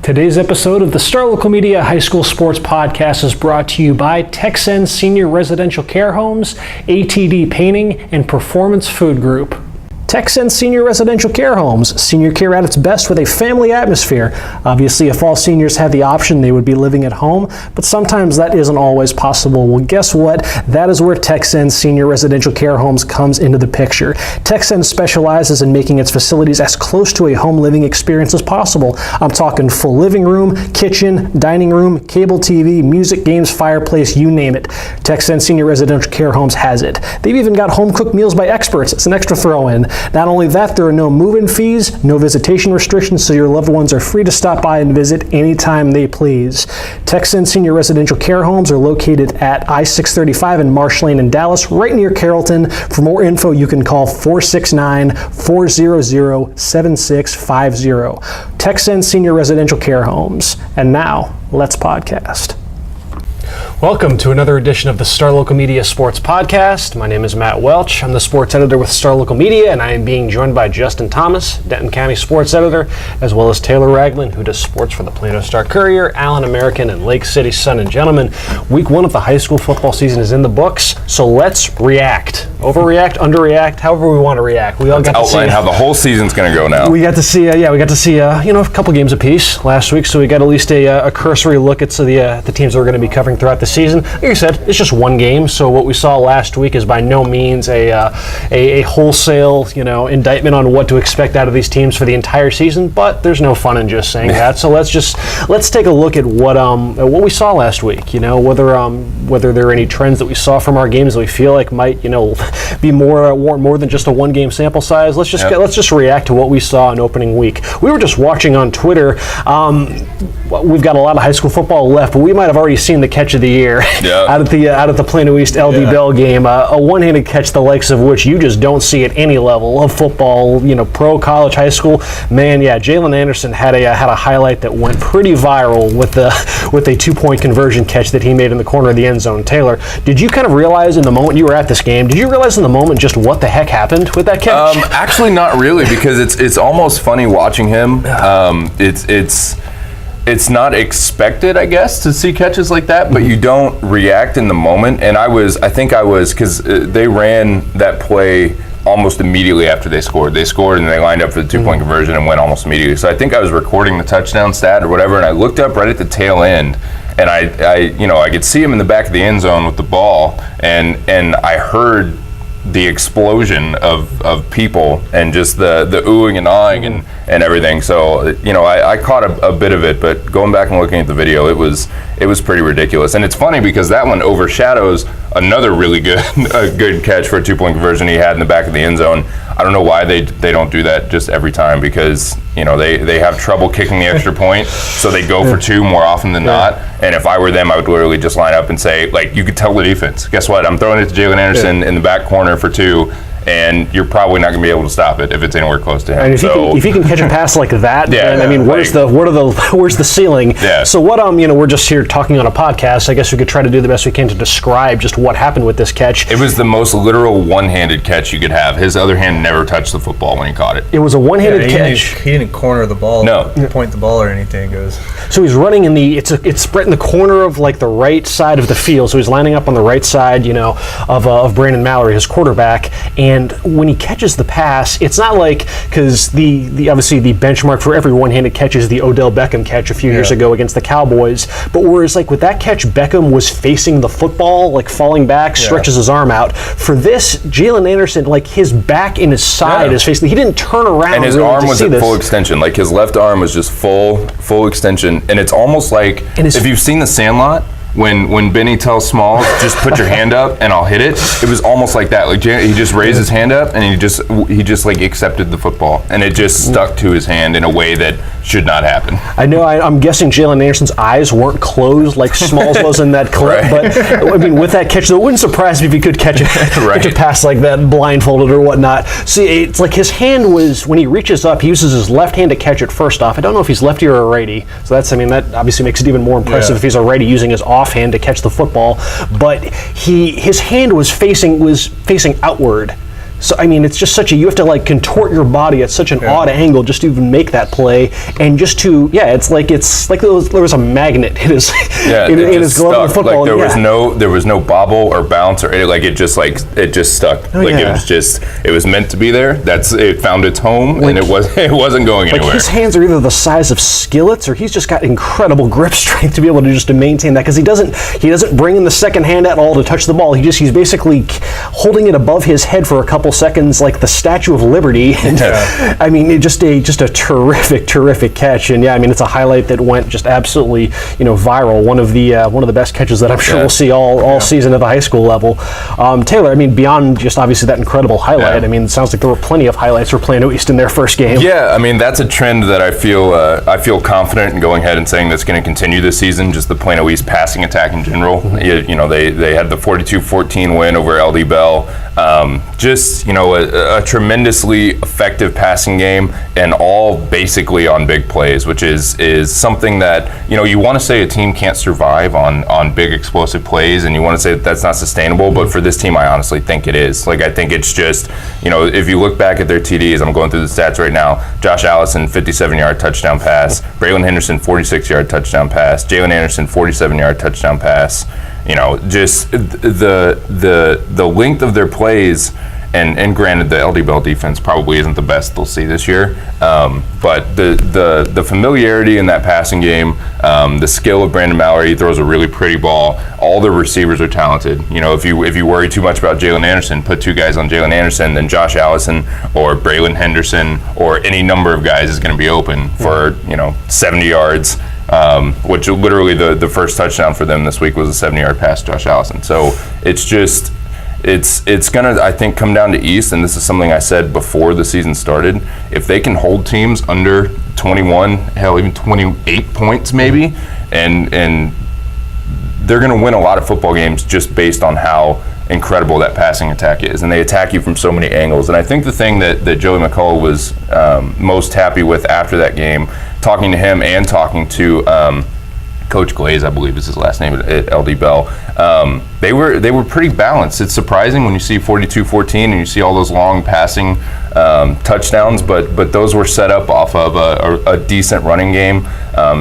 Today's episode of the Star Local Media High School Sports Podcast is brought to you by Texan Senior Residential Care Homes, ATD Painting, and Performance Food Group. Texan Senior Residential Care Homes, senior care at its best with a family atmosphere. Obviously, if all seniors had the option, they would be living at home, but sometimes that isn't always possible. Well, guess what? That is where Texan Senior Residential Care Homes comes into the picture. Texan specializes in making its facilities as close to a home living experience as possible. I'm talking full living room, kitchen, dining room, cable TV, music, games, fireplace, you name it. Texan Senior Residential Care Homes has it. They've even got home cooked meals by experts. It's an extra throw-in. Not only that, there are no move-in fees, no visitation restrictions, so your loved ones are free to stop by and visit anytime they please. Texan Senior Residential Care Homes are located at I-635 and Marsh Lane in Dallas, right near Carrollton. For more info, you can call 469-400-7650. Texan Senior Residential Care Homes. And now, let's podcast. Welcome to another edition of the Star Local Media Sports Podcast. My name is Matt Welch. I'm the sports editor with Star Local Media, and I am being joined by Justin Thomas, Denton County sports editor, as well as Taylor Ragland, who does sports for the Plano Star Courier, Allen American, and Lake City Sun. And gentlemen, week one of the high school football season is in the books, so let's react. Overreact, underreact, however we want to react. We all got to see how the whole season's going to go now. We got to see, a couple games apiece last week, so we got at least a cursory look at the teams that we're going to be covering throughout the season. Like I said, it's just one game, so what we saw last week is by no means a wholesale, indictment on what to expect out of these teams for the entire season. But there's no fun in just saying that. So let's take a look at what we saw last week. Whether there are any trends that we saw from our games that we feel like might be more than just a one game sample size. Let's just react to what we saw in opening week. We were just watching on Twitter. We've got a lot of high school football left, but we might have already seen the catch of the year out of the Plano East LD Bell game. A one-handed catch the likes of which you just don't see at any level of football, pro, college, high school. Man, Jaelen Anderson had a highlight that went pretty viral with a 2-point conversion catch that he made in the corner of the end zone. Taylor, did you kind of realize in the moment you were at this game, did you realize in the moment just what the heck happened with that catch? Actually, not really, because it's almost funny watching him. It's not expected, I guess, to see catches like that, but you don't react in the moment. And I think I was, because they ran that play almost immediately after they scored. They scored and they lined up for the 2-point conversion and went almost immediately. So I think I was recording the touchdown stat or whatever, and I looked up right at the tail end, and I could see him in the back of the end zone with the ball, and I heard the explosion of people and just the oohing and aahing and everything. So I caught a bit of it, but going back and looking at the video, it was pretty ridiculous. And it's funny because that one overshadows another really good catch for a 2-point conversion he had in the back of the end zone. I don't know why they don't do that just every time, because they have trouble kicking the extra point, so they go for 2 more often than not. And if I were them, I would literally just line up and say, you could tell the defense, guess what? I'm throwing it to Jaelen Anderson in the back corner for 2. And you're probably not going to be able to stop it if it's anywhere close to him. And if he can catch a pass like that, where's the ceiling? Yeah. So what we're just here talking on a podcast. I guess we could try to do the best we can to describe just what happened with this catch. It was the most literal one-handed catch you could have. His other hand never touched the football when he caught it. It was a one-handed catch. He didn't corner the ball. No. Point the ball or anything. It goes. So he's running it's right in the corner of the right side of the field. So he's lining up on the right side, of Brandon Mallory, his quarterback, and when he catches the pass, it's not because obviously the benchmark for every one-handed catch is the Odell Beckham catch a few years ago against the Cowboys. But whereas with that catch, Beckham was facing the football, falling back, stretches his arm out. For this, Jaelen Anderson, his back and his side is facing. He didn't turn around. And his arm was at full extension. His left arm was just full extension. And it's almost if you've seen The Sandlot, when Benny tells Smalls, just put your hand up and I'll hit it, it was almost like that. He just raised his hand up and he just accepted the football, and it just stuck to his hand in a way that should not happen. I know. I'm guessing Jaelen Anderson's eyes weren't closed like Smalls was in that clip, right. But with that catch, it wouldn't surprise me if he could catch a pass like that blindfolded or whatnot. See, it's his hand was, when he reaches up, he uses his left hand to catch it first off. I don't know if he's lefty or a righty, so that obviously makes it even more impressive if he's a righty using his offhand to catch the football. But his hand was facing outward So, I mean, it's just you have to like contort your body at such an odd angle just to even make that play. And just to, it's like there was a magnet in his, in his glove of the football. Like there was no bobble or bounce or it just stuck. It was meant to be there. It found its home, and it wasn't going anywhere. Like his hands are either the size of skillets, or he's just got incredible grip strength to be able to maintain that, because he doesn't bring in the second hand at all to touch the ball. He's basically holding it above his head for a couple seconds, like the Statue of Liberty. And I mean, just a terrific catch. And it's a highlight that went just absolutely viral. One of the best catches that I'm sure we'll see all season at the high school level. Taylor, I mean, beyond just obviously that incredible highlight, I mean, it sounds like there were plenty of highlights for Plano East in their first game. Yeah, I mean, that's a trend that I feel confident in going ahead and saying that's going to continue this season. Just the Plano East passing attack in general. They had the 42-14 win over LD Bell. A tremendously effective passing game, and all basically on big plays, which is something that you want to say a team can't survive on big explosive plays, and you want to say that's not sustainable. But for this team, I honestly think it is. Like, I think it's just if you look back at their TDs, I'm going through the stats right now. Josh Allison, 57-yard touchdown pass. Braylon Henderson, 46-yard touchdown pass. Jaelen Anderson, 47-yard touchdown pass. Just the length of their plays, and granted, the LD Bell defense probably isn't the best they'll see this year, but the familiarity in that passing game, the skill of Brandon Mallory, he throws a really pretty ball. All the receivers are talented. If you worry too much about Jaelen Anderson, put two guys on Jaelen Anderson, then Josh Allison or Braylon Henderson or any number of guys is going to be open for 70 yards. Which literally the first touchdown for them this week was a 70-yard pass to Josh Allison. So it's gonna, I think, come down to East, and this is something I said before the season started. If they can hold teams under 21, hell, even 28 points maybe, and they're gonna win a lot of football games just based on how incredible that passing attack is, and they attack you from so many angles. And I think the thing that Joey McCullough was most happy with after that game, talking to him and talking to Coach Glaze, I believe is his last name at LD Bell, they were pretty balanced. It's surprising when you see 42-14 and you see all those long passing touchdowns, but those were set up off of a decent running game.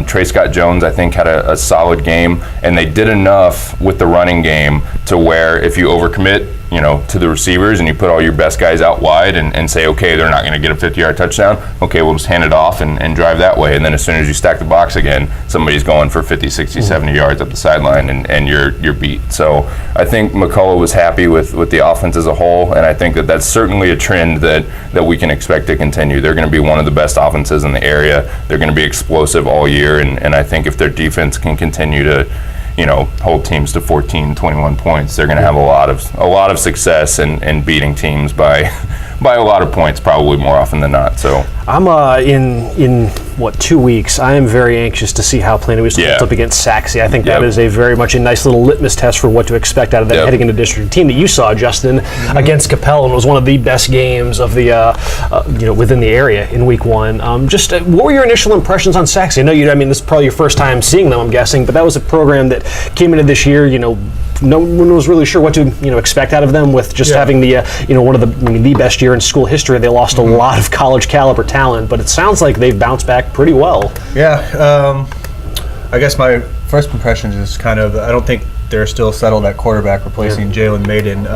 Trey Scott Jones, I think, had a solid game, and they did enough with the running game to where if you overcommit to the receivers and you put all your best guys out wide and say, okay, they're not going to get a 50-yard touchdown, okay, we'll just hand it off and drive that way. And then as soon as you stack the box again, somebody's going for 50, 60, 70 yards up the sideline, and you're beat. So I think McCullough was happy with the offense as a whole, and I think that's certainly a trend that we can expect to continue. They're going to be one of the best offenses in the area. They're going to be explosive all year, and I think if their defense can continue to hold teams to 14, 21 points, they're going to have a lot of success in beating teams by a lot of points, probably more often than not. So I'm in 2 weeks. I am very anxious to see how Plano East holds up against Sachse. I think that is very much a nice little litmus test for what to expect out of that heading into district team that you saw, Justin, against Coppell, and it was one of the best games of the within the area in week one. What were your initial impressions on Sachse? I know this is probably your first time seeing them, I'm guessing, but that was a program that came into this year, no one was really sure what to expect out of them, with just having the one of the best year in school history. They lost a lot of college caliber talent, but it sounds like they've bounced back pretty well. Yeah, I guess my first impression is kind of, I don't think they're still settled at quarterback, replacing Jalen Maiden.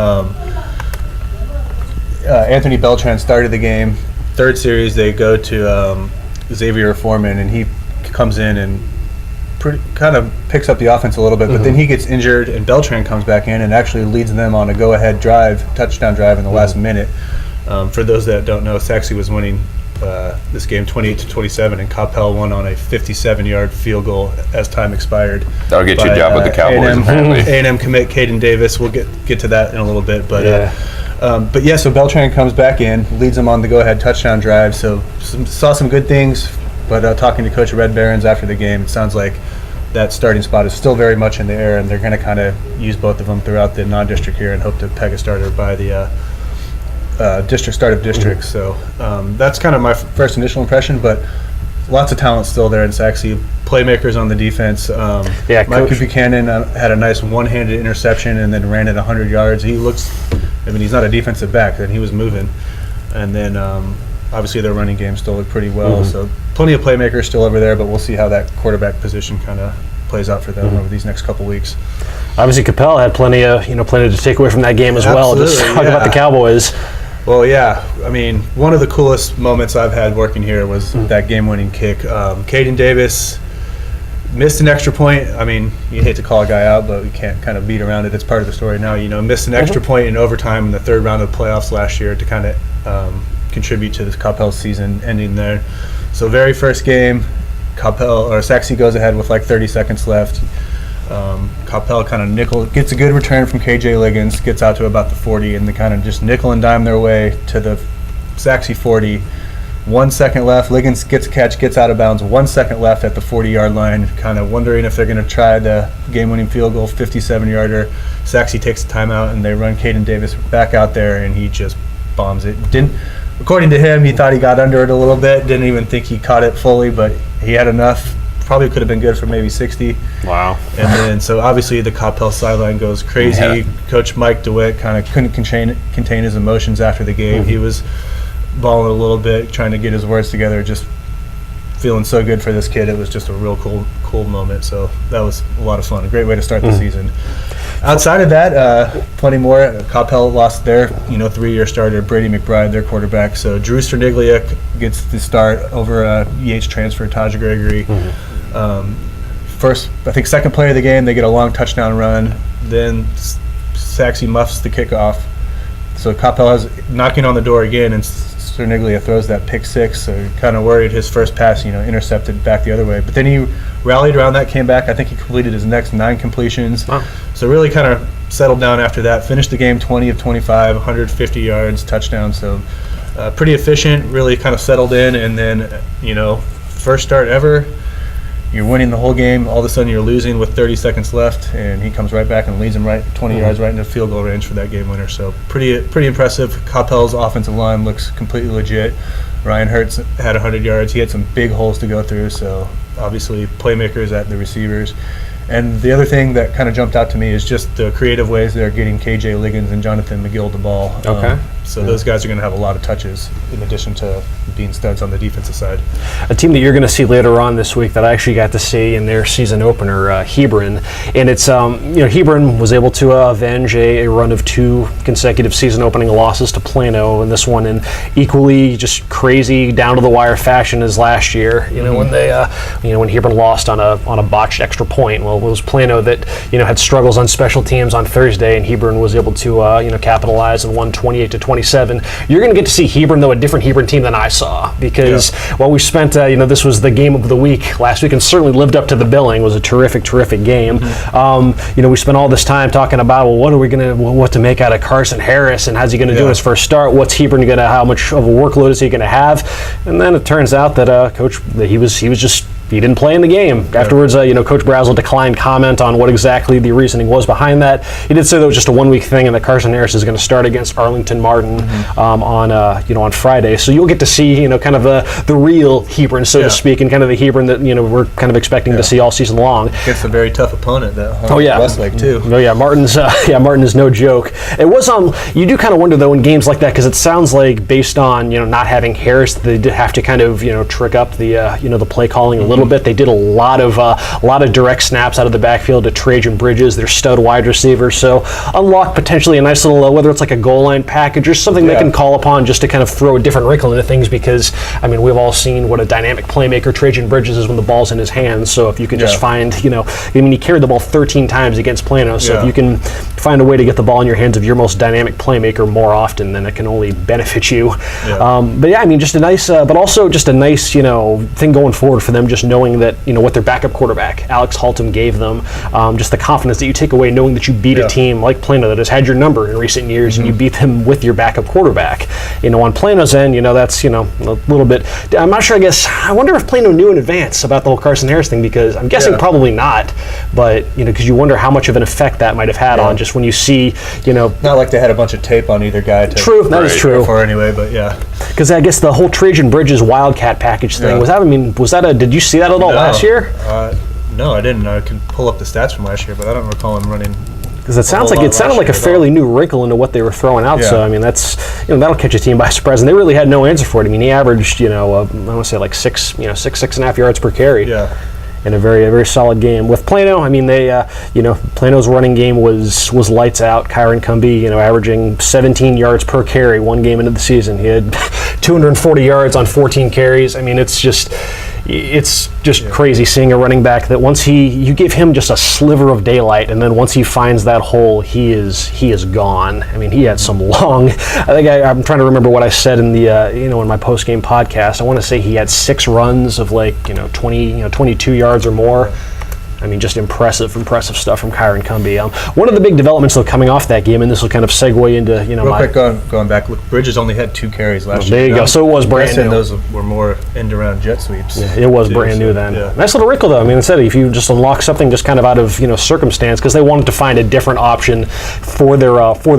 Anthony Beltran started the game. Third series, they go to Xavier Foreman, and he comes in and kind of picks up the offense a little bit, but then he gets injured, and Beltran comes back in and actually leads them on a go-ahead touchdown drive in the last minute. For those that don't know, Sachse was winning this game 28-27, and Coppell won on a 57-yard field goal as time expired. That'll get you a job with the Cowboys. A&M commit Caden Davis. We'll get to that in a little bit, but so Beltran comes back in, leads them on the go-ahead touchdown drive. So saw some good things, but talking to Coach Red Barons after the game, it sounds like that starting spot is still very much in the air, and they're going to kind of use both of them throughout the non-district here and hope to peg a starter by the district start of districts. So that's kind of my first initial impression, but lots of talent still there in Sachse. Playmakers on the defense. Mike Buchanan had a nice one-handed interception and then ran it 100 yards. He looks, he's not a defensive back, and he was moving. And then obviously their running game still looked pretty well. So plenty of playmakers still over there, but we'll see how that quarterback position kind of plays out for them over these next couple weeks. Obviously, Coppell had plenty to take away from that game as well. Just talk about the Cowboys. Well, yeah. One of the coolest moments I've had working here was that game-winning kick. Caden Davis missed an extra point. You hate to call a guy out, but we can't kind of beat around it. It's part of the story now. Missed an extra point in overtime in the third round of the playoffs last year to kind of contribute to this Coppell season ending there. So very first game, Sachse goes ahead with like 30 seconds left. Coppell kind of gets a good return from KJ Liggins, gets out to about the 40, and they kind of just nickel and dime their way to the Sachse 40. 1 second left, Liggins gets a catch, gets out of bounds. 1 second left at the 40-yard line, kind of wondering if they're going to try the game-winning field goal, 57-yarder. Sachse takes a timeout, and they run Caden Davis back out there, and he just bombs it. According to him, he thought he got under it a little bit, didn't even think he caught it fully, but he had enough. Probably could have been good for maybe 60. Wow. And then, so obviously the Coppell sideline goes crazy. Yeah. Coach Mike DeWitt kind of couldn't contain his emotions after the game. He was bawling a little bit, trying to get his words together, just feeling so good for this kid. It was just a real cool moment. So that was a lot of fun. A great way to start the season. Outside of that, plenty more. Coppell lost their 3-year starter, Brady McBride, their quarterback. So Drew Sterniglia gets the start over EH transfer Taj Gregory. Second play of the game, they get a long touchdown run. Then Sachse muffs the kickoff. So Coppell has knocking on the door again, and Sterniglia throws that pick six. So kind of worried his first pass, intercepted back the other way. But then he rallied around that, came back. I think he completed his next 9 completions. Wow. So really kind of settled down after that. Finished the game 20 of 25, 150 yards, touchdown. So pretty efficient, really kind of settled in. And then, first start ever. You're winning the whole game. All of a sudden, you're losing with 30 seconds left, and he comes right back and leads him 20 yards right into field goal range for that game winner. So pretty impressive. Coppell's offensive line looks completely legit. Ryan Hurts had 100 yards. He had some big holes to go through. So obviously, playmakers at the receivers. And the other thing that kind of jumped out to me is just the creative ways they're getting KJ Liggins and Jonathan McGill the ball. Okay. So those guys are going to have a lot of touches in addition to being studs on the defensive side. A team that you're going to see later on this week that I actually got to see in their season opener, Hebron. And it's, Hebron was able to avenge a run of 2 consecutive season opening losses to Plano, and this one in equally just crazy down to the wire fashion as last year. When they, when Hebron lost on a botched extra point. Well, it was Plano that had struggles on special teams on Thursday, and Hebron was able to capitalize and won 28-27. You're going to get to see Hebron, though, a different Hebron team than I saw, because while we spent this was the game of the week last week and certainly lived up to the billing. It was a terrific game. We spent all this time talking about what to make out of Carson Harris and how's he going to do his first start. What's Hebron going to? How much of a workload is he going to have? And then it turns out that he didn't play in the game. Afterwards, Coach Brazel declined comment on what exactly the reasoning was behind that. He did say that it was just a one-week thing and that Carson Harris is going to start against Arlington Martin on Friday. So you'll get to see kind of the real Hebron, so to speak, and kind of the Hebron that we're kind of expecting to see all season long. Against a very tough opponent, Westlake too. Martin's is no joke. It was you do kind of wonder though in games like that, because it sounds like based on not having Harris, they did have to kind of trick up the the play calling a little bit. They did a lot of direct snaps out of the backfield to Trajan Bridges, their stud wide receiver. So unlock potentially a nice little whether it's like a goal line package or something they can call upon just to kind of throw a different wrinkle into things, because we've all seen what a dynamic playmaker Trajan Bridges is when the ball's in his hands. So if you can just find he carried the ball 13 times against Plano. So if you can find a way to get the ball in your hands of your most dynamic playmaker more often, then it can only benefit you. Just a nice but also just a nice thing going forward for them, just knowing that what their backup quarterback Alex Haltom gave them, just the confidence that you take away knowing that you beat a team like Plano that has had your number in recent years, and you beat them with your backup quarterback. On Plano's end, that's a little bit. I'm not sure. I wonder if Plano knew in advance about the whole Carson Harris thing, because I'm guessing probably not. But because you wonder how much of an effect that might have had on just when you see Not like they had a bunch of tape on either guy. True, that is true. For anyway, but Because I guess the whole Trajan Bridges Wildcat package thing, did you see that at all last year? No, I didn't. I can pull up the stats from last year, but I don't recall him running. Because it sounded like a fairly new wrinkle into what they were throwing out. Yeah. So I mean, that'll catch a team by surprise. And they really had no answer for it. I mean, he averaged I want to say like 6.5 yards per carry. Yeah. In a very, very solid game. With Plano, I mean, they, Plano's running game was lights out. Kyron Cumby, averaging 17 yards per carry one game into the season. He had 240 yards on 14 carries. I mean, it's just crazy seeing a running back that once you give him just a sliver of daylight, and then once he finds that hole, he is gone. I mean, he had some long. I'm trying to remember what I said in the in my post game podcast. I want to say he had 6 runs of 22 yards or more. I mean, just impressive stuff from Kyron Cumby. One of the big developments, though, coming off that game, and this will kind of segue into, Real quick, going back, look, Bridges only had 2 carries last year. There you go. So it was brand new. Those were more end-around jet sweeps. Yeah, it was brand new then. Yeah. Nice little wrinkle, though. I mean, instead, if you just unlock something just kind of out of circumstance, because they wanted to find a different option for their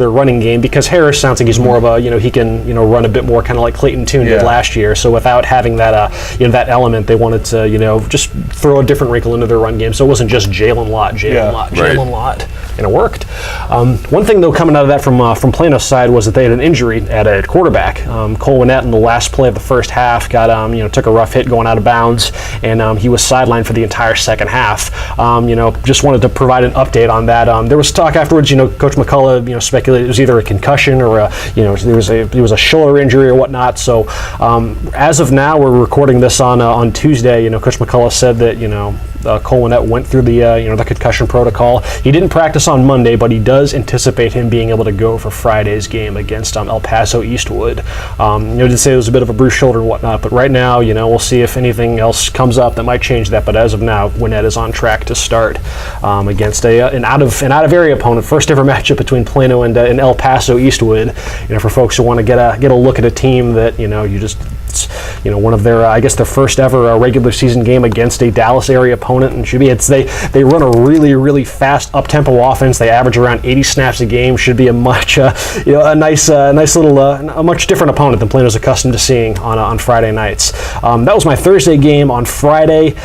running game, because Harris sounds like he's more of a he can run a bit more kind of like Clayton Tune did last year. So without having that that element, they wanted to just throw a different wrinkle into their run game. So it wasn't just Jaelen Lott, and it worked. One thing, though, coming out of that from Plano's side was that they had an injury at quarterback. Cole Winnett in the last play of the first half got took a rough hit going out of bounds, and he was sidelined for the entire second half. Just wanted to provide an update on that. There was talk afterwards. Coach McCullough speculated it was either a concussion or there was a shoulder injury or whatnot. So as of now, we're recording this on Tuesday. Coach McCullough said that Cole Winnett went through the concussion protocol. He didn't practice on Monday, but he does anticipate him being able to go for Friday's game against El Paso Eastwood. Did say it was a bit of a bruised shoulder and whatnot, but right now, we'll see if anything else comes up that might change that. But as of now, Winnett is on track to start against an out of area opponent. First ever matchup between Plano and El Paso Eastwood. For folks who want to get a look at a team that one of their their first ever regular season game against a Dallas area opponent, and they run a really, really fast up-tempo offense. They average around 80 snaps a game. Should be a much a nice little a much different opponent than Plano's accustomed to seeing on Friday nights. That was my Thursday game. On Friday,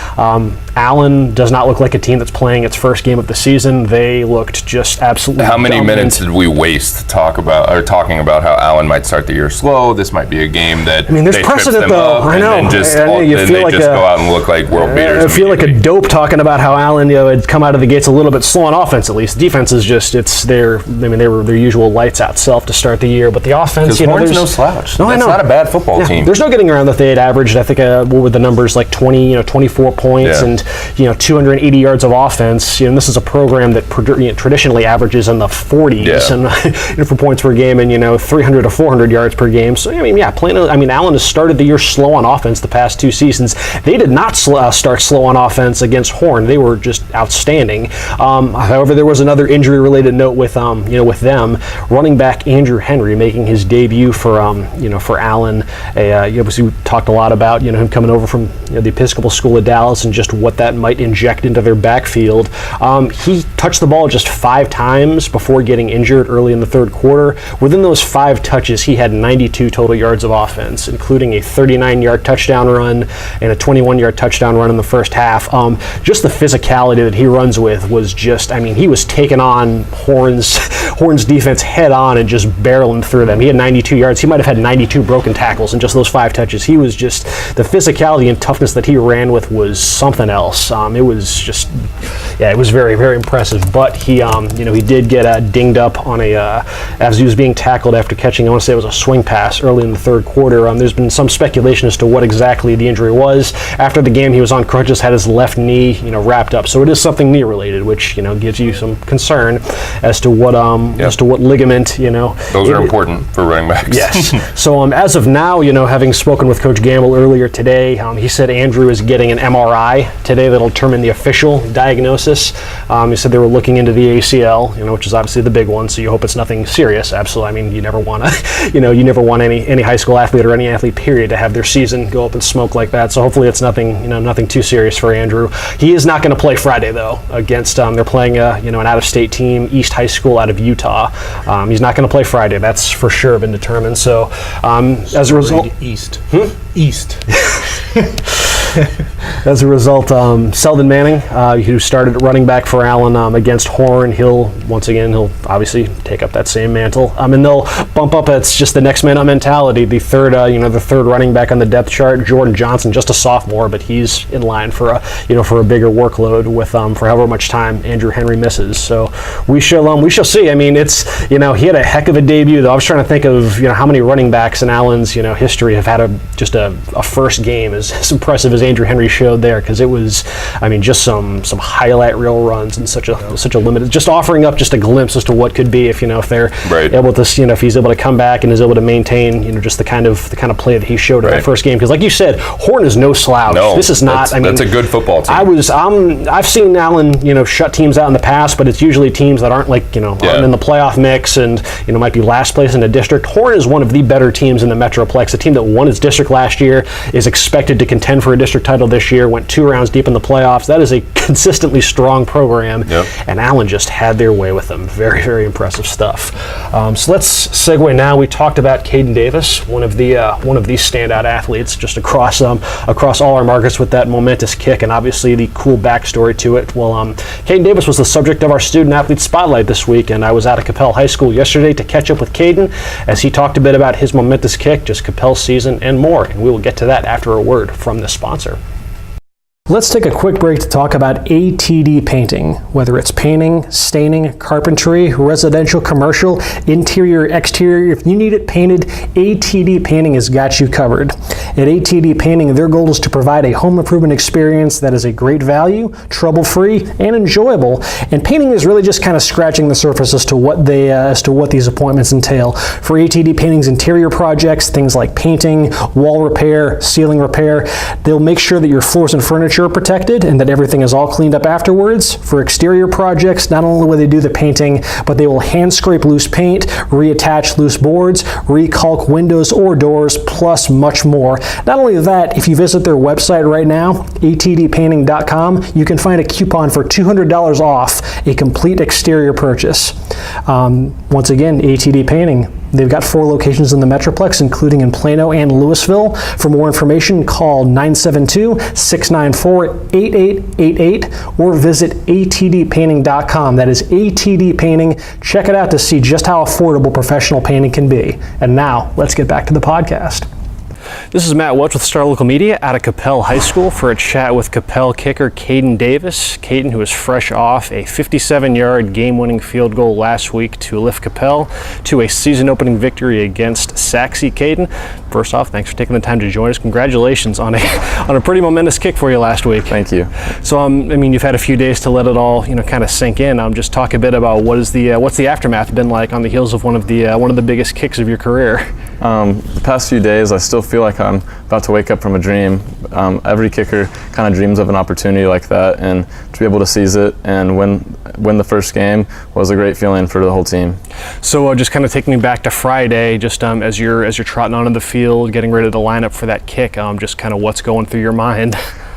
Allen does not look like a team that's playing its first game of the season. They looked just absolutely. How many minutes did we waste talking about how Allen might start the year slow? This might be a game that there's precedent, though. I know. And they just go out and look like world beaters. I feel like a dope talking about how Allen had come out of the gates a little bit slow on offense. At least defense is just they were their usual lights out self to start the year, but the offense, there's no slouch. No, that's not a bad football team. There's no getting around that they had averaged. I think what were the numbers, like 24 points and 280 yards of offense. This is a program that traditionally averages in the 40s and for points per game, and 300 to 400 yards per game. So Plano. Allen has started the year slow on offense the past 2 seasons. They did not start slow on offense against Horn. They were just outstanding. However, there was another injury-related note with them. Running back Andrew Henry making his debut for Allen. We talked a lot about him coming over from the Episcopal School of Dallas and just what that might inject into their backfield. He touched the ball just 5 times before getting injured early in the third quarter. Within those 5 touches, he had 92 total yards of offense, including a 39-yard touchdown run and a 21-yard touchdown run in the first half. Just the physicality that he runs with was just, he was taking on Horn's defense head on and just barreling through them. He had 92 yards. He might have had 92 broken tackles in just those 5 touches. He was just, the physicality and toughness that he ran with was something else. It was just, it was very, very impressive. But he, he did get dinged up on as he was being tackled after catching, I want to say it was a swing pass early in the third quarter. There's been some speculation as to what exactly the injury was. After the game, he was on crutches, had his left knee, wrapped up. So it is something knee related, which gives you some concern as to what ligament. Those are important for running backs. Yes. So as of now, having spoken with Coach Gamble earlier today, he said Andrew is getting an MRI today that'll determine the official diagnosis. He said they were looking into the ACL, which is obviously the big one. So you hope it's nothing serious. Absolutely. I mean, you never want to, you never want any high school athlete or any athlete period to have their season go up in smoke like that. So hopefully it's nothing, nothing too serious for Andrew. He is not going to play Friday though against. They're playing an out-of-state team, East High School out of Utah. He's not going to play Friday. That's for sure been determined. So as a result, East. East. As a result, Selden Manning, who started at running back for Allen against Horn, he'll obviously take up that same mantle. And they'll bump up. It's just the next man up mentality. The third running back on the depth chart, Jordan Johnson, just a sophomore, but he's in line for a bigger workload with for however much time Andrew Henry misses. So we shall see. I mean, it's he had a heck of a debut though. I was trying to think of how many running backs in Allen's history have had a first game as impressive as Andrew Henry showed there, because it was, just some highlight reel runs and such a limited, just offering up just a glimpse as to what could be if they're able to, if he's able to come back and is able to maintain, just the kind of play that he showed in that first game. Because like you said, Horn is no slouch. No, this is not. That's a good football team. I've seen Allen, shut teams out in the past, but it's usually teams that aren't aren't in the playoff mix and might be last place in the district. Horn is one of the better teams in the Metroplex. A team that won its district last year is expected to contend for a district title this year. Went 2 rounds deep in the playoffs. That is a consistently strong program, and Allen just had their way with them. Very, very impressive stuff. So let's segue now. We talked about Caden Davis, one of these standout athletes just across all our markets with that momentous kick, and obviously the cool backstory to it. Well, Caden Davis was the subject of our student athlete spotlight this week, and I was out at Coppell High School yesterday to catch up with Caden as he talked a bit about his momentous kick, just Coppell's season, and more. And we will get to that after a word from the sponsor. Let's take a quick break to talk about ATD painting. Whether it's painting, staining, carpentry, residential, commercial, interior, exterior, if you need it painted, ATD Painting has got you covered. At ATD Painting, their goal is to provide a home improvement experience that is a great value, trouble-free, and enjoyable. And painting is really just kind of scratching the surface as to what these appointments entail. For ATD Painting's interior projects, things like painting, wall repair, ceiling repair, they'll make sure that your floors and furniture are protected and that everything is all cleaned up afterwards. For exterior projects, not only will they do the painting, but they will hand scrape loose paint, reattach loose boards, recalc windows or doors, plus much more. Not only that, if you visit their website right now, atdpainting.com, you can find a coupon for $200 off a complete exterior purchase. Once again, ATD Painting. They've got 4 locations in the Metroplex, including in Plano and Louisville. For more information, call 972-694-8888 or visit atdpainting.com. That is ATD Painting. Check it out to see just how affordable professional painting can be. And now, let's get back to the podcast. This is Matt Welch with Star Local Media out of Coppell High School for a chat with Coppell kicker Caden Davis. Caden, who is fresh off a 57-yard game-winning field goal last week to lift Coppell to a season-opening victory against Sachse. Caden, first off, thanks for taking the time to join us. Congratulations on a pretty momentous kick for you last week. Thank you. So, you've had a few days to let it all, kind of sink in. Just talk a bit about what's the aftermath been like on the heels of one of the biggest kicks of your career. The past few days, I still feel like I'm about to wake up from a dream. Every kicker kind of dreams of an opportunity like that, and to be able to seize it and win the first game was a great feeling for the whole team. So just kind of taking me back to Friday, just as you're trotting onto the field, getting ready to line up for that kick, just kind of what's going through your mind?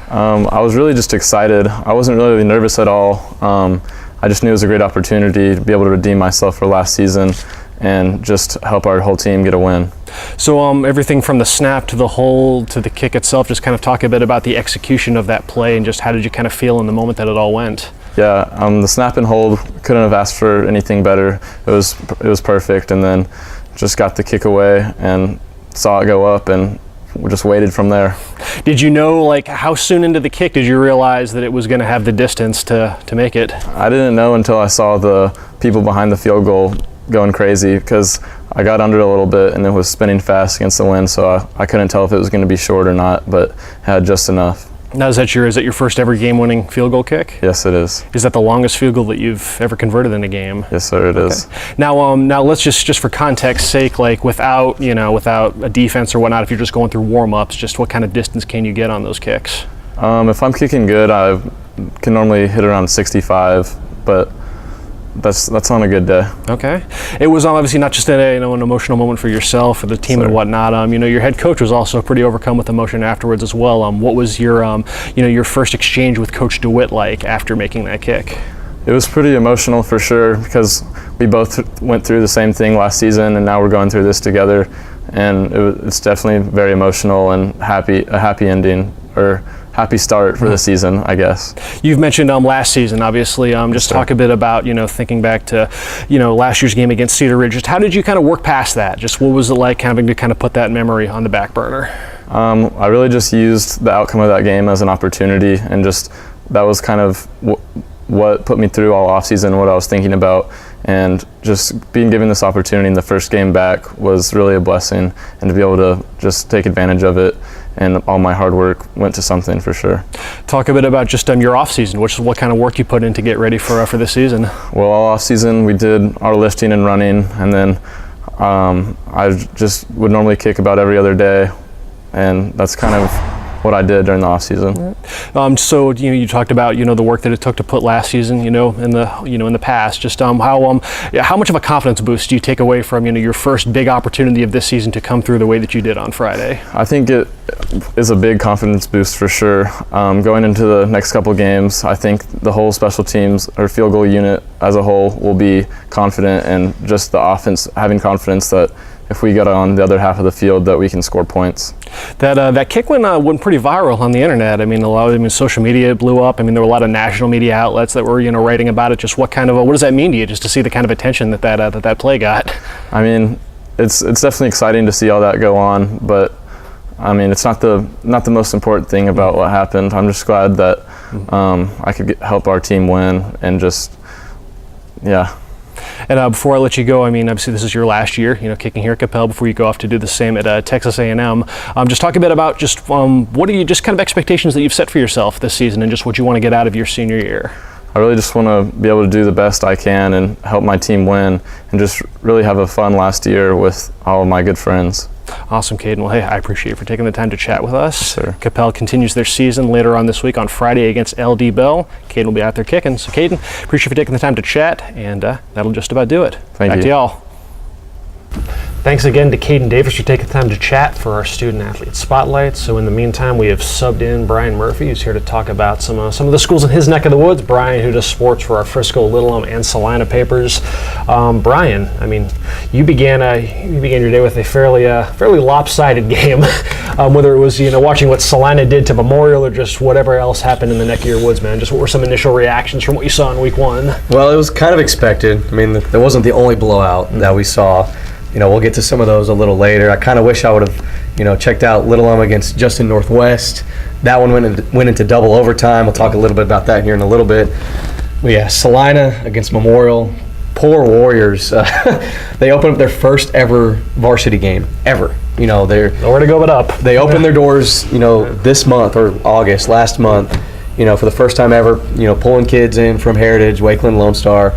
I was really just excited. I wasn't really nervous at all. I just knew it was a great opportunity to be able to redeem myself for last season and just help our whole team get a win. So everything from the snap to the hold to the kick itself, just kind of talk a bit about the execution of that play and just how did you kind of feel in the moment that it all went? Yeah, the snap and hold, couldn't have asked for anything better. It was perfect, and then just got the kick away and saw it go up, and we just waited from there. Did you know, how soon into the kick did you realize that it was going to have the distance to make it? I didn't know until I saw the people behind the field goal going crazy, because I got under a little bit and it was spinning fast against the wind, so I couldn't tell if it was going to be short or not, but had just enough. Now, is that your first ever game-winning field goal kick? Yes, it is. Is that the longest field goal that you've ever converted in a game? Yes, sir, it is. Now let's just for context's sake, without a defense or whatnot, if you're just going through warm-ups, just what kind of distance can you get on those kicks? If I'm kicking good, I can normally hit around 65, but that's on a good day. Okay. It was obviously not just an emotional moment for yourself, for the team and whatnot. Your head coach was also pretty overcome with emotion afterwards as well. What was your your first exchange with Coach DeWitt like after making that kick? It was pretty emotional for sure, because we both went through the same thing last season, and now we're going through this together, and it's definitely very emotional and a happy ending, or happy start for the season, I guess. You've mentioned last season, obviously. Just talk a bit about, thinking back to, last year's game against Cedar Ridge. Just how did you kind of work past that? Just what was it like having to kind of put that memory on the back burner? I really just used the outcome of that game as an opportunity, and just that was kind of what put me through all offseason, what I was thinking about, and just being given this opportunity in the first game back was really a blessing, and to be able to just take advantage of it, and all my hard work went to something for sure. Talk a bit about just your off season. What kind of work you put in to get ready for this season? Well, all off season we did our lifting and running, and then I just would normally kick about every other day, and that's kind of what I did during the off season. So you talked about the work that it took to put last season in the past. Just how much of a confidence boost do you take away from your first big opportunity of this season to come through the way that you did on Friday? I think it is a big confidence boost for sure. Going into the next couple games, I think the whole special teams or field goal unit as a whole will be confident, and just the offense having confidence that if we get on the other half of the field that we can score points. That kick went pretty viral on the internet. Social media blew up. There were a lot of national media outlets that were writing about it. Just what does that mean to you, just to see the kind of attention that play got? It's definitely exciting to see all that go on, but it's not the most important thing about what happened. I'm just glad that I could help our team win, and just And before I let you go, obviously this is your last year, kicking here at Coppell before you go off to do the same at Texas A&M. Just talk a bit about just what are you just kind of expectations that you've set for yourself this season, and just what you want to get out of your senior year. I really just want to be able to do the best I can and help my team win, and just really have a fun last year with all of my good friends. Awesome, Caden. Well, hey, I appreciate you for taking the time to chat with us. Sure. Coppell continues their season later on this week on Friday against LD Bell. Caden will be out there kicking. So, Caden, appreciate you for taking the time to chat, and that'll just about do it. Thank you. Back to y'all. Thanks again to Caden Davis for taking the time to chat for our Student Athlete Spotlight. So in the meantime, we have subbed in Brian Murphy, who's here to talk about some of the schools in his neck of the woods. Brian, who does sports for our Frisco, Little and Celina papers. Brian, you began your day with a fairly lopsided game, whether it was watching what Celina did to Memorial or just whatever else happened in the neck of your woods, man. Just what were some initial reactions from what you saw in week one? Well, it was kind of expected. There wasn't the only blowout that we saw. We'll get to some of those a little later. I kind of wish I would have, checked out Little against Justin Northwest. That one went into double overtime. We'll talk a little bit about that here in a little bit. But yeah, Celina against Memorial. Poor Warriors. They opened up their first ever varsity game ever. They're nowhere to go but up. They opened their doors, this month or August, last month. For the first time ever. Pulling kids in from Heritage, Wakeland, Lone Star.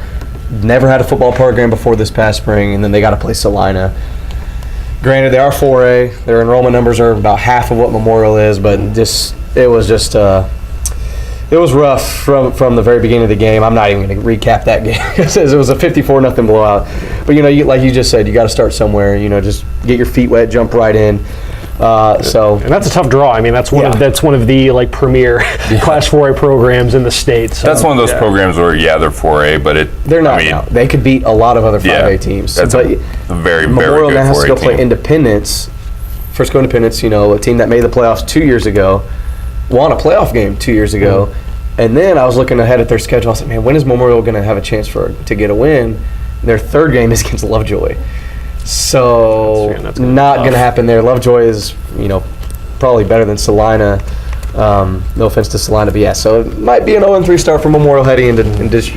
Never had a football program before this past spring, and then they got to play Celina. Granted, they are 4A. Their enrollment numbers are about half of what Memorial is, but it was rough from the very beginning of the game. I'm not even going to recap that game. It was a 54-0 blowout. But like you just said, you got to start somewhere. Just get your feet wet, jump right in. And that's a tough draw. That's one of the premier Class 4A programs in the state. So, that's one of those programs where they're 4A, but they're not now. They could beat a lot of other 5A teams. That's a very, Memorial very good now has to go 4A play team. Independence, Frisco Independence. A team that made the playoffs 2 years ago, won a playoff game 2 years ago, and then I was looking ahead at their schedule. I was like, man, when is Memorial going to have a chance to get a win? Their third game is against Lovejoy. So not going to happen there. Lovejoy is, probably better than Celina. No offense to Celina, but yeah. So it might be an 0-3 start for Memorial heading into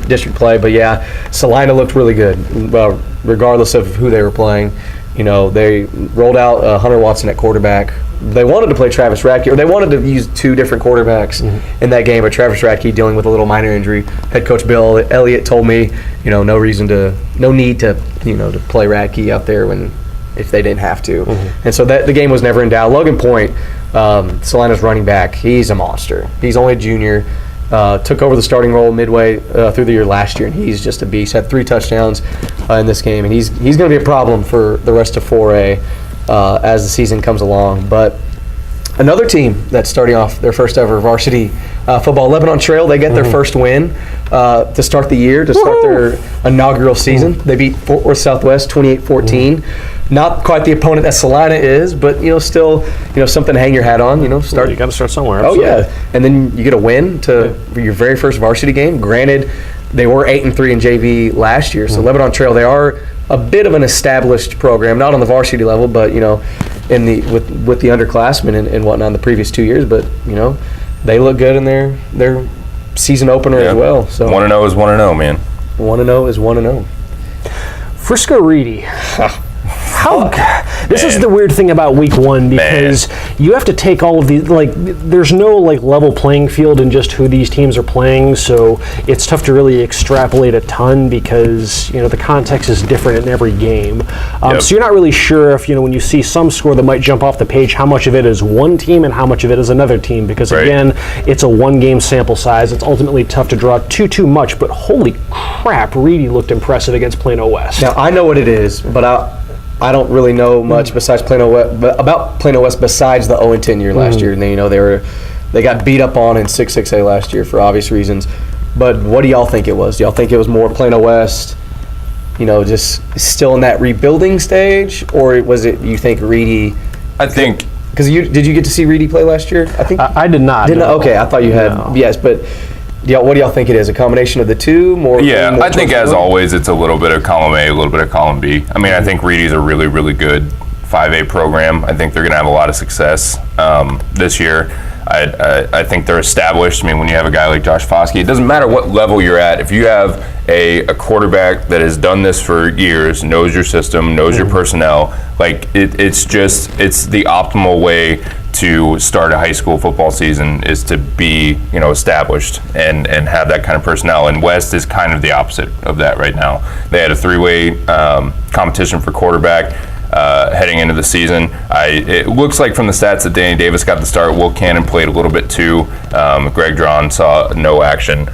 district play. But yeah, Celina looked really good. Well, regardless of who they were playing, they rolled out Hunter Watson at quarterback. They wanted to play Travis Radke, or they wanted to use two different quarterbacks in that game, but Travis Radke dealing with a little minor injury. Head coach Bill Elliott told me, no need to play Radke out there if they didn't have to. And so the game was never in doubt. Logan Point Celina's running back. He's a monster. He's only a junior. Took over the starting role midway through the year last year, and he's just a beast. Had 3 touchdowns in this game, and he's going to be a problem for the rest of 4A as the season comes along. But another team that's starting off their first ever varsity football, Lebanon Trail, they get their first win to start the year, to start their inaugural season. They beat Fort Worth Southwest 28-14. Not quite the opponent that Celina is, but still something to hang your hat on. Start. You got to start somewhere. Oh Absolutely. yeah, and then you get a win for your very first varsity game. Granted, they were 8-3 in JV last year, so Lebanon Trail, they are a bit of an established program, not on the varsity level, but in the with the underclassmen and whatnot in the previous 2 years. But they look good in their season opener as well. So 1-0 is 1-0, man. 1-0 is 1-0. Frisco Reedy. This is the weird thing about week 1, because you have to take all of these, there's no level playing field in just who these teams are playing, so it's tough to really extrapolate a ton because the context is different in every game. So you're not really sure if when you see some score that might jump off the page, how much of it is one team and how much of it is another team, because again, it's a 1-game sample size. It's ultimately tough to draw too much, but holy crap, Reedy looked impressive against Plano West. Now I know what it is, but I don't really know much besides about Plano West besides the 0-10 year last year. And they got beat up on in 6-6A last year for obvious reasons. But what do y'all think it was? Do y'all think it was more Plano West, just still in that rebuilding stage, or was it you think Reedy? I think because did you get to see Reedy play last year? I think I did not. Okay, I thought you had. No. Yes, but. What do y'all think it is? A combination of the two? I think as always, it's a little bit of column A, a little bit of column B. I mean, I think Reedy's a really, really good 5A program. I think they're going to have a lot of success this year. I think they're established. I mean, when you have a guy like Josh Foskey, it doesn't matter what level you're at. If you have a quarterback that has done this for years, knows your system, knows your personnel, it's the optimal way to start a high school football season is to be established and have that kind of personnel. And West is kind of the opposite of that right now. They had a 3-way competition for quarterback heading into the season. It looks like from the stats that Danny Davis got the start. Will Cannon played a little bit too. Greg Drawn saw no action.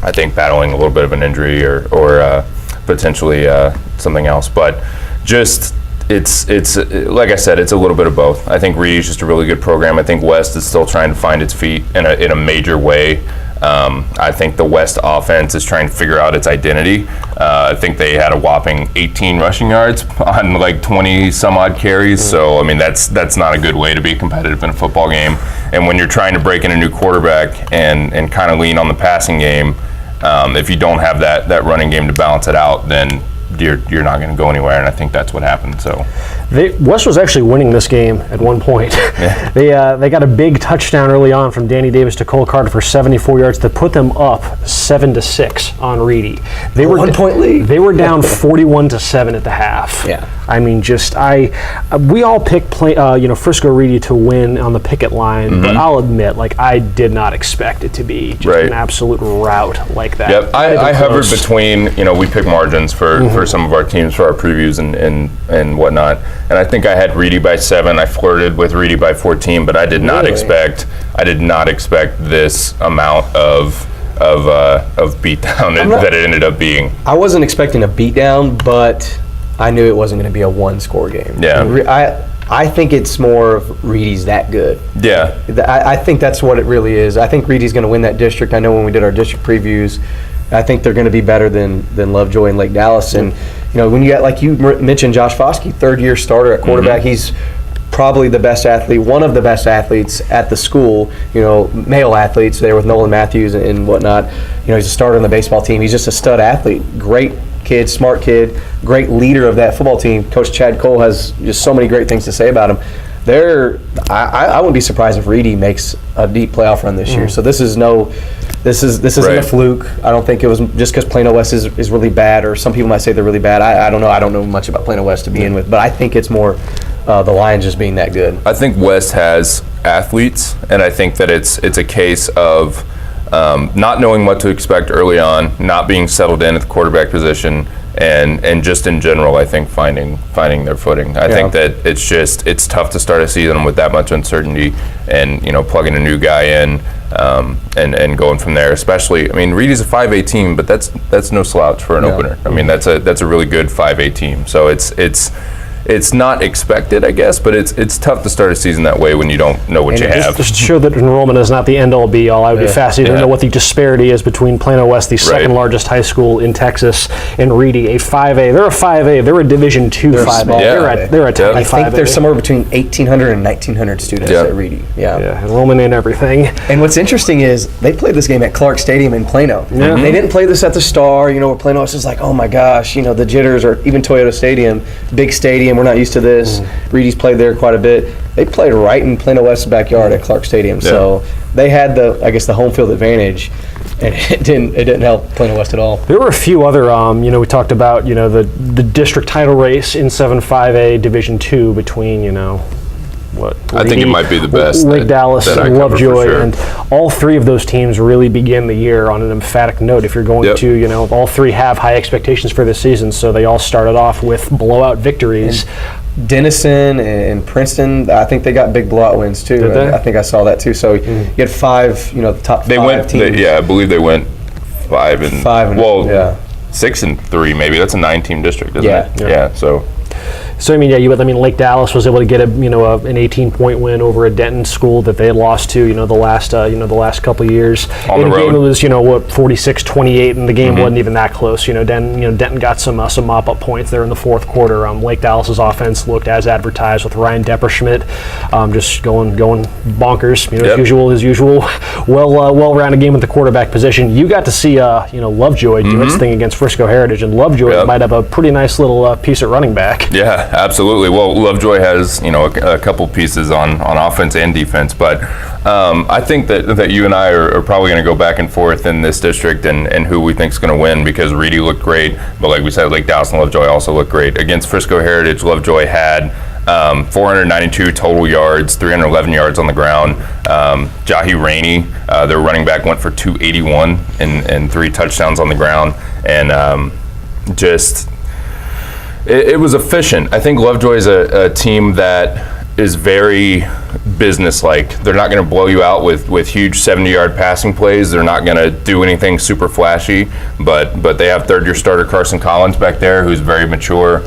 I think battling a little bit of an injury or potentially something else. But just it's like I said, it's a little bit of both. I think Reedy's just a really good program. I think West is still trying to find its feet in a major way. I think the West offense is trying to figure out its identity. I think they had a whopping 18 rushing yards on 20 some odd carries. So I mean that's not a good way to be competitive in a football game. And when you're trying to break in a new quarterback and kind of lean on the passing game, if you don't have that running game to balance it out, then you're not going to go anywhere, and I think that's what happened. So West was actually winning this game at one point. Yeah. They got a big touchdown early on from Danny Davis to Cole Carter for 74 yards to put them up 7-6 on Reedy. They were 1-point lead. They were down 41-7 at the half. Yeah. I mean, we all picked Frisco Reedy to win on the picket line, but I'll admit, I did not expect it to be just an absolute rout like that. Yep, I hovered between, we pick margins for some of our teams for our previews and whatnot, and I think I had Reedy by 7. I flirted with Reedy by 14, but I did not expect this amount of beatdown that it ended up being. I wasn't expecting a beatdown, but I knew it wasn't going to be a one-score game. Yeah. I think it's more of Reedy's that good. Yeah. I think that's what it really is. I think Reedy's going to win that district. I know when we did our district previews, I think they're going to be better than Lovejoy and Lake Dallas. And when you got, like you mentioned, Josh Foskey, 3rd-year starter at quarterback, he's probably the best athlete, one of the best athletes at the school, male athletes there with Nolan Matthews and whatnot. He's a starter on the baseball team. He's just a stud athlete. Great kid, smart kid, great leader of that football team. Coach Chad Cole has just so many great things to say about him. I wouldn't be surprised if Reedy makes a deep playoff run this year. So this isn't a fluke. I don't think it was just because Plano West is really bad, or some people might say they're really bad. I don't know. I don't know much about Plano West to begin with, but I think it's more the Lions just being that good. I think West has athletes, and I think that it's a case of not knowing what to expect early on, not being settled in at the quarterback position, and just in general, I think finding their footing. I think that it's tough to start a season with that much uncertainty, and plugging a new guy in and going from there. Especially, I mean, Reedy's a 5A team, but that's no slouch for an opener. I mean, that's a really good 5A team. So it's not expected, I guess, but it's tough to start a season that way when you don't know what you have. Just to show that enrollment is not the end-all, be-all, I would be fascinated to know what the disparity is between Plano West, the second largest high school in Texas, and Reedy, a 5A. They're a 5A. They're a Division II 5A. They're a tiny 5A. I think there's somewhere between 1,800 and 1,900 students at Reedy. Yeah, enrollment and everything. And what's interesting is they played this game at Clark Stadium in Plano. They didn't play this at the Star, where Plano West is like, oh my gosh, the jitters, or even Toyota Stadium, big stadium. We're not used to this. Reedy's played there quite a bit. They played right in Plano West's backyard at Clark Stadium, so they had the home field advantage, and it didn't help Plano West at all. There were a few other, we talked about, the district title race in 7-5A Division II between, I think it might be the best. Dallas and Lovejoy, sure. And all three of those teams really began the year on an emphatic note. If you're going to, all three have high expectations for this season, so they all started off with blowout victories. And Denison and Princeton, I think they got big blowout wins too. Did they? I think I saw that too. So you had five, the top five teams. I believe they went 5 and 6-3 maybe. That's a 9-team district, isn't it? Yeah. So Lake Dallas was able to get an 18-point win over a Denton school that they had lost to, the last couple of years. On the road. Game it was 46-28, and the game wasn't even that close. Denton got some mop-up points there in the fourth quarter. Lake Dallas's offense looked as advertised, with Ryan Depperschmidt just going bonkers. His usual, well-rounded game at the quarterback position. You got to see Lovejoy do its thing against Frisco Heritage, and Lovejoy might have a pretty nice little piece at running back. Yeah. Absolutely. Well, Lovejoy has a couple pieces on offense and defense, but I think that you and I are probably going to go back and forth in this district and who we think is going to win, because Reedy looked great, but like we said, Lake Dallas and Lovejoy also looked great. Against Frisco Heritage, Lovejoy had 492 total yards, 311 yards on the ground. Jahi Rainey, their running back, went for 281 and 3 touchdowns on the ground, and it was efficient. I think Lovejoy is a team that is very business-like. They're not going to blow you out with huge 70-yard passing plays. They're not going to do anything super flashy, but they have third-year starter Carson Collins back there, who's very mature,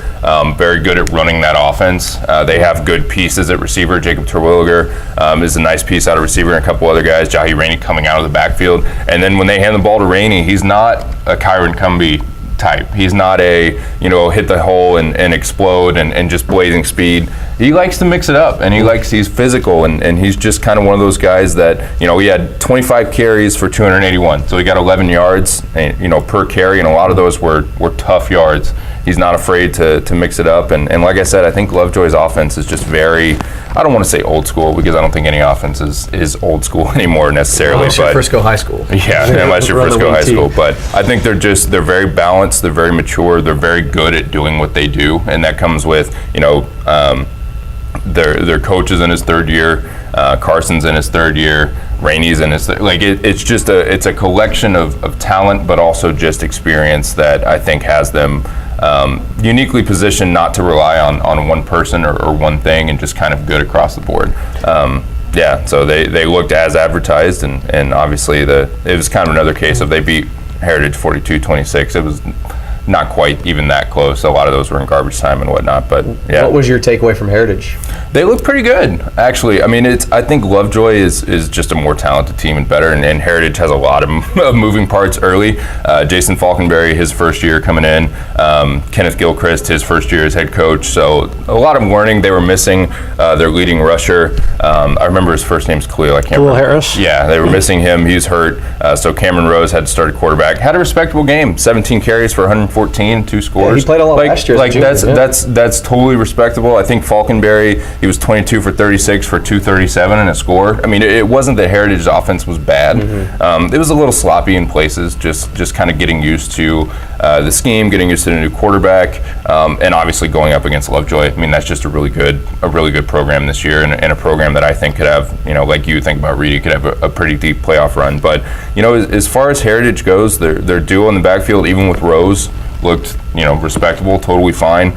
very good at running that offense. They have good pieces at receiver. Jacob Terwilliger is a nice piece out of receiver, and a couple other guys. Jahi Rainey coming out of the backfield. And then when they hand the ball to Rainey, he's not a Kyron Cumbie type. He's not a, hit the hole and explode and just blazing speed. He likes to mix it up, and he's physical, and he's just kind of one of those guys that, he had 25 carries for 281. So he got 11 yards, per carry, and a lot of those were tough yards. He's not afraid to mix it up. And like I said, I think Lovejoy's offense is just very, I don't want to say old school, because I don't think any offense is old school anymore necessarily. Unless you're Frisco High School. Yeah, unless you're Frisco High School. But I think they're very balanced, they're very mature, they're very good at doing what they do. And that comes with, their coach is in his third year, Carson's in his third year, Rainey's in his it's a collection of talent, but also just experience that I think has them uniquely positioned not to rely on one person or one thing, and just kind of good across the board. So they looked as advertised, and obviously it was kind of another case of they beat Heritage 42-26. It was not quite even that close. A lot of those were in garbage time and whatnot, but yeah. What was your takeaway from Heritage? They look pretty good, actually. I mean, I think Lovejoy is just a more talented team and better, and Heritage has a lot of moving parts early. Jason Falkenberry, his first year coming in. Kenneth Gilchrist, his first year as head coach. So a lot of learning. They were missing their leading rusher. I remember his first name's Khalil. I can't remember. Harris? Yeah, they were missing him. He's hurt. So Cameron Rose had to start at quarterback. Had a respectable game. 17 carries for 114, 2 scores. Yeah, he played a lot last year. That's totally respectable. I think Falkenberry, he was 22 for 36 for 237 and a score. I mean, it wasn't that Heritage's offense was bad. It was a little sloppy in places, just kind of getting used to the scheme, getting used to the new quarterback, and obviously going up against Lovejoy. I mean, that's just a really good program this year, and a program that I think could have, like you think about Reedy, could have a pretty deep playoff run. But as far as Heritage goes, they're dual in the backfield, even with Rose. looked respectable, totally fine.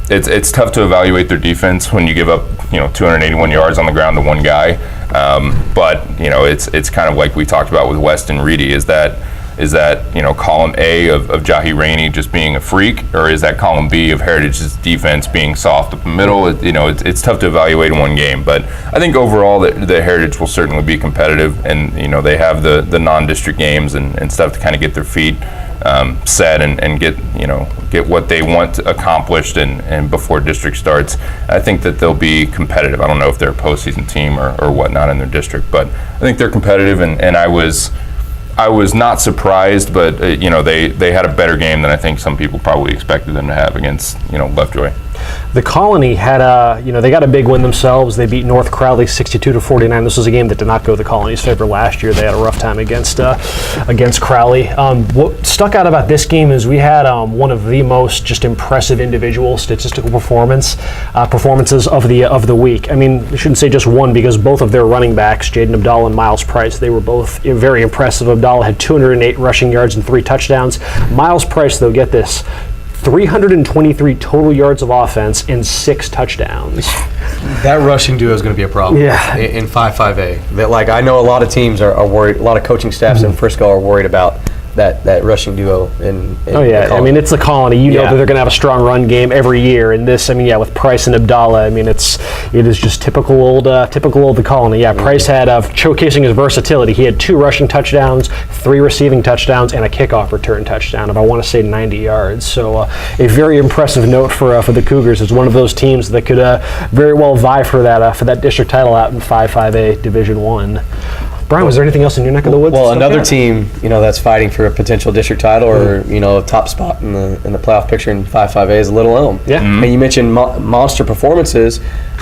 It's tough to evaluate their defense when you give up 281 yards on the ground to one guy. But it's kind of like we talked about with West and Reedy. Is that column A of Jahi Rainey just being a freak, or is that column B of Heritage's defense being soft up the middle? It's tough to evaluate in one game, but I think overall the Heritage will certainly be competitive, and they have the non-district games and stuff to kind of get their feet set and get what they want accomplished and before district starts. I think that they'll be competitive. I don't know if they're a postseason team or whatnot in their district, but I think they're competitive, and I was not surprised, but they had a better game than I think some people probably expected them to have against Lovejoy. The Colony had they got a big win themselves. They beat North Crowley 62-49. This was a game that did not go the Colony's favor last year. They had a rough time against Crowley. What stuck out about this game is we had one of the most just impressive individual statistical performances of the week. I mean, I shouldn't say just one, because both of their running backs, Jaden Abdallah and Miles Price, they were both very impressive. Abdallah had 208 rushing yards and 3 touchdowns. Miles Price, though, get this, 323 total yards of offense and 6 touchdowns. That rushing duo is going to be a problem. Yeah. In 5-5A. I know a lot of teams are worried. A lot of coaching staffs in Frisco are worried about that rushing duo. I mean, it's the Colony. You know that they're going to have a strong run game every year. And this, with Price and Abdallah, it is just typical old the Colony. Yeah, Price had showcasing his versatility. He had 2 rushing touchdowns, 3 receiving touchdowns, and a kickoff return touchdown of, I want to say, 90 yards. So a very impressive note for the Cougars. It's one of those teams that could very well vie for that district title out in 5-5A Division I. Brian, was there anything else in your neck of the woods? Well, another team, that's fighting for a potential district title or a top spot in the playoff picture in 5-5A is Little Elm. Yeah. And you mentioned monster performances.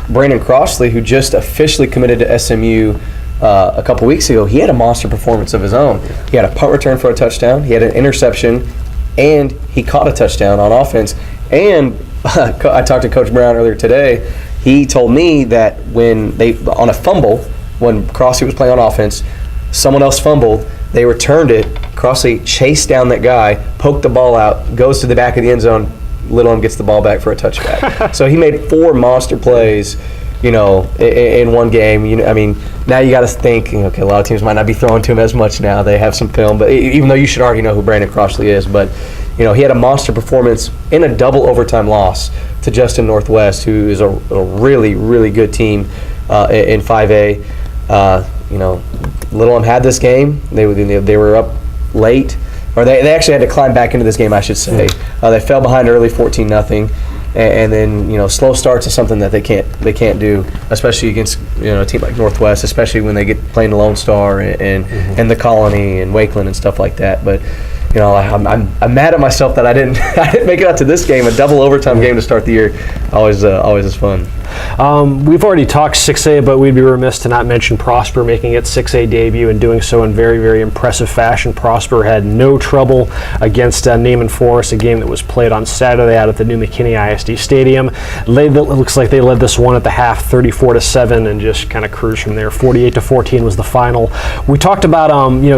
Brandon Crossley, who just officially committed to SMU a couple weeks ago, he had a monster performance of his own. He had a punt return for a touchdown. He had an interception, and he caught a touchdown on offense. And I talked to Coach Brown earlier today. He told me that when on a fumble, when Crossley was playing on offense, someone else fumbled, they returned it, Crossley chased down that guy, poked the ball out, goes to the back of the end zone, Little Elm gets the ball back for a touchback. So he made 4 monster plays, in one game. Now you got to think, okay, a lot of teams might not be throwing to him as much now. They have some film, but even though you should already know who Brandon Crossley is, but he had a monster performance in a double overtime loss to Justin Northwest, who is a really, really good team in 5A. Little Elm had this game. They were up late, or they actually had to climb back into this game, I should say. They fell behind early, 14-0, and then slow starts is something that they can't do, especially against a team like Northwest, especially when they get playing the Lone Star and the Colony and Wakeland and stuff like that. But I'm mad at myself that I didn't make it out to this game, a double overtime game to start the year. Always is fun. We've already talked 6A, but we'd be remiss to not mention Prosper making its 6A debut and doing so in very, very impressive fashion. Prosper had no trouble against Naaman Forest, a game that was played on Saturday out at the new McKinney ISD Stadium. It looks like they led this one at the half 34-7 and just kind of cruised from there. 48-14 was the final. We talked about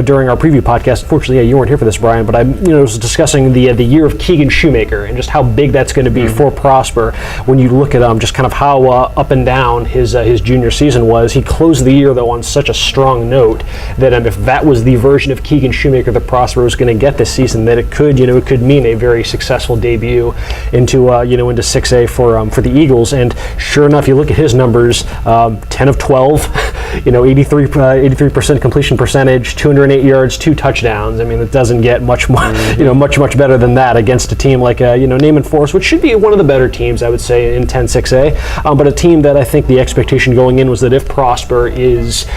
during our preview podcast. Unfortunately, you weren't here for this, Brian, but I was discussing the year of Keegan Shoemaker and just how big that's going to be for Prosper when you look at just kind of how up and down his junior season was. He closed the year, though, on such a strong note that if that was the version of Keegan Shoemaker that Prosper was going to get this season, that it could mean a very successful debut into 6A for the Eagles. And sure enough, you look at his numbers: 10 of 12, 83% completion percentage, 208 yards, 2 touchdowns. It doesn't get much more, much better than that against a team like Naaman Forest, which should be one of the better teams, I would say, in 10-6A. But a team that I think the expectation going in was that if Prosper is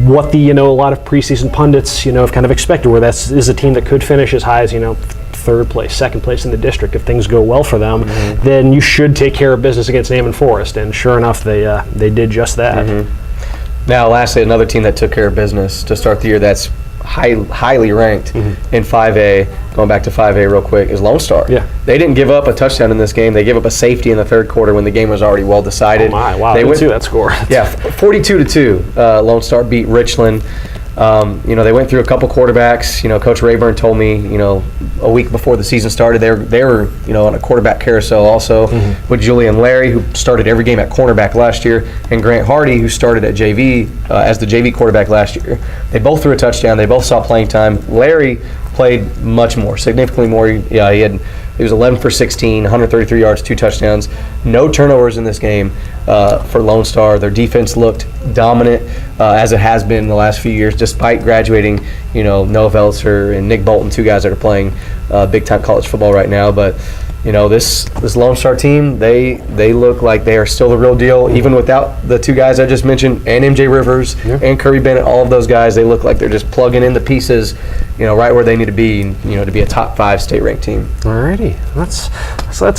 what a lot of preseason pundits have kind of expected, where that is a team that could finish as high as 3rd place, 2nd place in the district if things go well for them, then you should take care of business against Naaman Forest. And sure enough, they did just that. Now, lastly, another team that took care of business to start the year that's highly ranked in 5A, going back to 5A real quick, is Lone Star. Yeah. They didn't give up a touchdown in this game. They gave up a safety in the 3rd quarter when the game was already well decided. Oh my, wow, they went to that score. Yeah, 42-2. Lone Star beat Richland. They went through a couple quarterbacks. Coach Rayburn told me, a week before the season started, they were on a quarterback carousel also with Julian Larry, who started every game at cornerback last year, and Grant Hardy, who started at JV as the JV quarterback last year. They both threw a touchdown. They both saw playing time. Larry played much more, significantly more. He was 11 for 16, 133 yards, 2 touchdowns. No turnovers in this game for Lone Star. Their defense looked dominant as it has been in the last few years, despite graduating, Noah Veltzer and Nick Bolton, 2 guys that are playing big-time college football right now. But this Lone Star team, they look like they are still the real deal, even without the 2 guys I just mentioned, and MJ Rivers and Curry Bennett. All of those guys, they look like they're just plugging in the pieces, right where they need to be, to be a top 5 state-ranked team. Alrighty, that's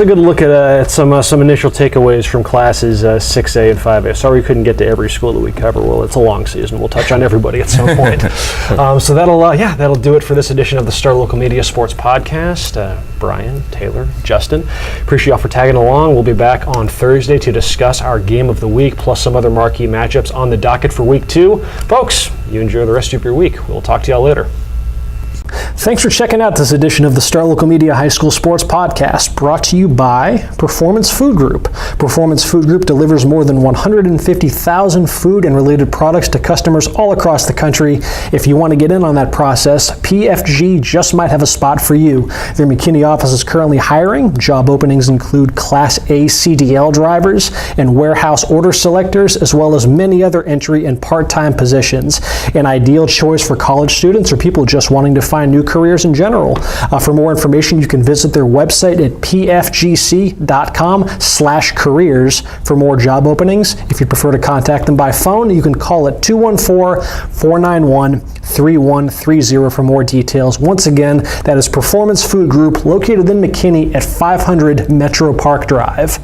a good look at some initial takeaways from classes 6A and 5A. Sorry we couldn't get to every school that we cover. Well, it's a long season. We'll touch on everybody at some point. So that'll do it for this edition of the Star Local Media Sports Podcast. Brian, Taylor, Justin, appreciate y'all for tagging along. We'll be back on Thursday to discuss our game of the week, plus some other marquee matchups on the docket for week 2. Folks, you enjoy the rest of your week. We'll talk to y'all later. Thanks for checking out this edition of the Star Local Media High School Sports Podcast, brought to you by Performance Food Group. Performance Food Group delivers more than 150,000 food and related products to customers all across the country. If you want to get in on that process, PFG just might have a spot for you. Their McKinney office is currently hiring. Job openings include Class A CDL drivers and warehouse order selectors, as well as many other entry and part-time positions. An ideal choice for college students or people just wanting to find new careers in general. For more information, you can visit their website at pfgc.com/careers for more job openings. If you prefer to contact them by phone, you can call at 214-491-3130 for more details. Once again, that is Performance Food Group, located in McKinney at 500 Metro Park Drive.